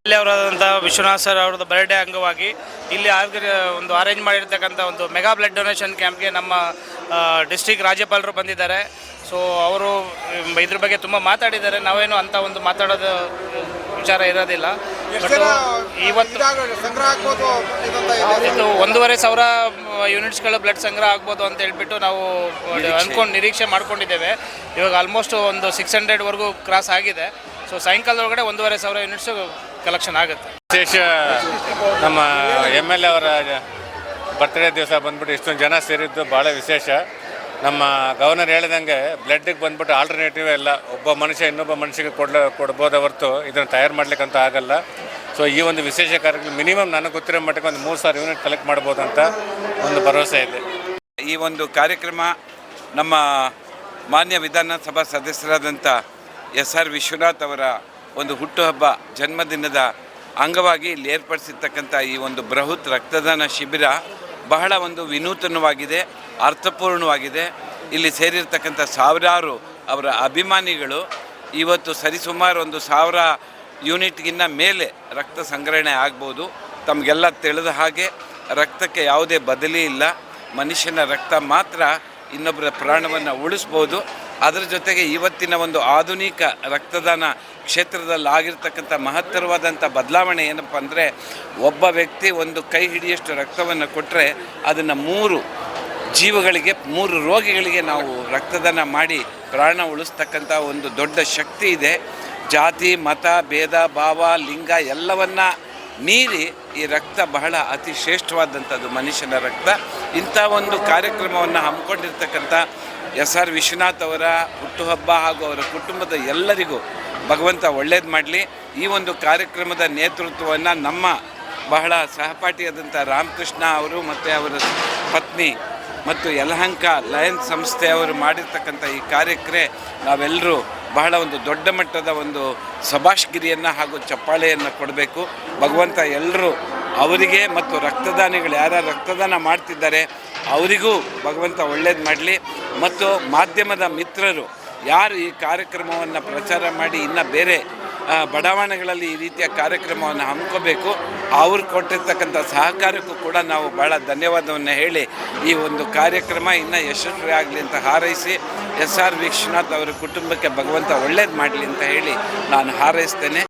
ಇಲ್ಲಿ ಅವರಾದಂಥ ವಿಶ್ವನಾಥ್ ಸರ್ ಅವ್ರದ್ದು ಬರ್ಡೇ ಅಂಗವಾಗಿ ಇಲ್ಲಿ ಒಂದು ಅರೇಂಜ್ ಮಾಡಿರ್ತಕ್ಕಂಥ ಒಂದು ಮೆಗಾ ಬ್ಲಡ್ ಡೊನೇಷನ್ ಕ್ಯಾಂಪ್ಗೆ ನಮ್ಮ ಡಿಸ್ಟ್ರಿಕ್ಟ್ ರಾಜ್ಯಪಾಲರು ಬಂದಿದ್ದಾರೆ. ಸೊ ಅವರು ಇದ್ರ ಬಗ್ಗೆ ತುಂಬ ಮಾತಾಡಿದ್ದಾರೆ. ನಾವೇನು ಅಂತ ಒಂದು ಮಾತಾಡೋದು ವಿಚಾರ ಇರೋದಿಲ್ಲ. ಬಟ್ ಇವತ್ತು ಇದು 1,500 ಯೂನಿಟ್ಸ್ಗಳ ಬ್ಲಡ್ ಸಂಗ್ರಹ ಆಗ್ಬೋದು ಅಂತ ಹೇಳ್ಬಿಟ್ಟು ನಾವು ನಿರೀಕ್ಷೆ ಮಾಡ್ಕೊಂಡಿದ್ದೇವೆ. ಇವಾಗ ಆಲ್ಮೋಸ್ಟ್ ಒಂದು 600ವರೆಗೂ ಕ್ರಾಸ್ ಆಗಿದೆ. ಸೊ ಸಾಯಂಕಾಲದೊಳಗಡೆ 1,500 ಯೂನಿಟ್ಸು ಕಲೆಕ್ಷನ್ ಆಗುತ್ತೆ. ವಿಶೇಷ ನಮ್ಮ MLA ಅವರ ಬರ್ತ್ಡೇ ದಿವಸ ಬಂದ್ಬಿಟ್ಟು ಇಷ್ಟೊಂದು ಜನ ಸೇರಿದ್ದು ಭಾಳ ವಿಶೇಷ. ನಮ್ಮ ಗವರ್ನರ್ ಹೇಳಿದಂಗೆ ಬ್ಲಡ್ಡಿಗೆ ಬಂದ್ಬಿಟ್ಟು ಆಲ್ಟರ್ನೇಟಿವ್ ಇಲ್ಲ. ಒಬ್ಬ ಮನುಷ್ಯ ಇನ್ನೊಬ್ಬ ಮನುಷ್ಯಗೆ ಕೊಡ್ಬೋದು ಹೊರತು ಇದನ್ನು ತಯಾರು ಮಾಡ್ಲಿಕ್ಕಂತ ಆಗಲ್ಲ. ಸೊ ಈ ಒಂದು ವಿಶೇಷ ಕಾರ್ಯಕ್ರಮ ಮಿನಿಮಮ್ ನನಗೆ ಗೊತ್ತಿರೋ ಮಟ್ಟಿಗೆ ಒಂದು 3,000 ಯೂನಿಟ್ ಕಲೆಕ್ಟ್ ಮಾಡ್ಬೋದು ಅಂತ ಒಂದು ಭರವಸೆ ಇದೆ. ಈ ಒಂದು ಕಾರ್ಯಕ್ರಮ ನಮ್ಮ ಮಾನ್ಯ ವಿಧಾನಸಭಾ ಸದಸ್ಯರಾದಂಥ SR ವಿಶ್ವನಾಥ್ ಅವರ ಒಂದು ಹುಟ್ಟುಹಬ್ಬ ಜನ್ಮದಿನದ ಅಂಗವಾಗಿ ಇಲ್ಲಿ ಏರ್ಪಡಿಸಿರ್ತಕ್ಕಂಥ ಈ ಒಂದು ಬೃಹತ್ ರಕ್ತದಾನ ಶಿಬಿರ ಬಹಳ ಒಂದು ವಿನೂತನವಾಗಿದೆ, ಅರ್ಥಪೂರ್ಣವಾಗಿದೆ. ಇಲ್ಲಿ ಸೇರಿರ್ತಕ್ಕಂಥ ಸಾವಿರಾರು ಅವರ ಅಭಿಮಾನಿಗಳು ಇವತ್ತು ಸರಿಸುಮಾರು ಒಂದು 1,000 ಯೂನಿಟ್ಗಿನ್ನ ಮೇಲೆ ರಕ್ತ ಸಂಗ್ರಹಣೆ ಆಗ್ಬೋದು. ತಮಗೆಲ್ಲ ತಿಳಿದ ಹಾಗೆ ರಕ್ತಕ್ಕೆ ಯಾವುದೇ ಬದಲಿ ಇಲ್ಲ. ಮನುಷ್ಯನ ರಕ್ತ ಮಾತ್ರ ಇನ್ನೊಬ್ಬರ ಪ್ರಾಣವನ್ನು ಉಳಿಸ್ಬೋದು. ಅದರ ಜೊತೆಗೆ ಇವತ್ತಿನ ಒಂದು ಆಧುನಿಕ ರಕ್ತದಾನ ಕ್ಷೇತ್ರದಲ್ಲಿ ಆಗಿರ್ತಕ್ಕಂಥ ಮಹತ್ತರವಾದಂಥ ಬದಲಾವಣೆ ಏನಪ್ಪ ಅಂದರೆ, ಒಬ್ಬ ವ್ಯಕ್ತಿ ಒಂದು ಕೈ ಹಿಡಿಯಷ್ಟು ರಕ್ತವನ್ನು ಕೊಟ್ಟರೆ ಅದನ್ನು 3 ಜೀವಗಳಿಗೆ, 3 ರೋಗಿಗಳಿಗೆ ನಾವು ರಕ್ತದಾನ ಮಾಡಿ ಪ್ರಾಣ ಉಳಿಸ್ತಕ್ಕಂಥ ಒಂದು ದೊಡ್ಡ ಶಕ್ತಿ ಇದೆ. ಜಾತಿ, ಮತ, ಭೇದ ಭಾವ, ಲಿಂಗ ಎಲ್ಲವನ್ನ ಮೀರಿ ಈ ರಕ್ತ ಬಹಳ ಅತಿ ಶ್ರೇಷ್ಠವಾದಂಥದ್ದು ಮನುಷ್ಯನ ರಕ್ತ. ಇಂಥ ಒಂದು ಕಾರ್ಯಕ್ರಮವನ್ನು ಹಮ್ಮಿಕೊಂಡಿರ್ತಕ್ಕಂಥ SR ವಿಶ್ವನಾಥ್ ಅವರ ಹುಟ್ಟುಹಬ್ಬ ಹಾಗೂ ಅವರ ಕುಟುಂಬದ ಎಲ್ಲರಿಗೂ ಭಗವಂತ ಒಳ್ಳೇದು ಮಾಡಲಿ. ಈ ಒಂದು ಕಾರ್ಯಕ್ರಮದ ನೇತೃತ್ವವನ್ನು ನಮ್ಮ ಬಹಳ ಸಹಪಾಠಿಯಾದಂಥ ರಾಮಕೃಷ್ಣ ಅವರು ಮತ್ತು ಅವರ ಪತ್ನಿ ಮತ್ತು ಯಲಹಂಕ ಲಯನ್ಸ್ ಸಂಸ್ಥೆಯವರು ಮಾಡಿರ್ತಕ್ಕಂಥ ಈ ಕಾರ್ಯಕ್ಕೆ ನಾವೆಲ್ಲರೂ ಬಹಳ ಒಂದು ದೊಡ್ಡ ಮಟ್ಟದ ಒಂದು ಶಭಾಷ್ಗಿರಿಯನ್ನು ಹಾಗೂ ಚಪ್ಪಾಳೆಯನ್ನು ಕೊಡಬೇಕು. ಭಗವಂತ ಎಲ್ಲರೂ ಅವರಿಗೆ ಮತ್ತು ರಕ್ತದಾನಿಗಳು ಯಾರು ರಕ್ತದಾನ ಮಾಡ್ತಿದ್ದಾರೆ ಅವರಿಗೂ ಭಗವಂತ ಒಳ್ಳೇದು ಮಾಡಲಿ. ಮತ್ತು ಮಾಧ್ಯಮದ ಮಿತ್ರರು ಯಾರು ಈ ಕಾರ್ಯಕ್ರಮವನ್ನು ಪ್ರಚಾರ ಮಾಡಿ ಇನ್ನು ಬೇರೆ ಬಡಾವಣೆಗಳಲ್ಲಿ ಈ ರೀತಿಯ ಕಾರ್ಯಕ್ರಮವನ್ನು ಹಮ್ಮಿಕೋಬೇಕು, ಅವ್ರು ಕೊಟ್ಟಿರ್ತಕ್ಕಂಥ ಸಹಕಾರಕ್ಕೂ ಕೂಡ ನಾವು ಭಾಳ ಧನ್ಯವಾದವನ್ನು ಹೇಳಿ ಈ ಒಂದು ಕಾರ್ಯಕ್ರಮ ಇನ್ನೂ ಯಶಸ್ವಿ ಆಗಲಿ ಅಂತ ಹಾರೈಸಿ SR ವಿಶ್ವನಾಥ್ ಅವರ ಕುಟುಂಬಕ್ಕೆ ಭಗವಂತ ಒಳ್ಳೇದು ಮಾಡಲಿ ಅಂತ ಹೇಳಿ ನಾನು ಹಾರೈಸ್ತೇನೆ.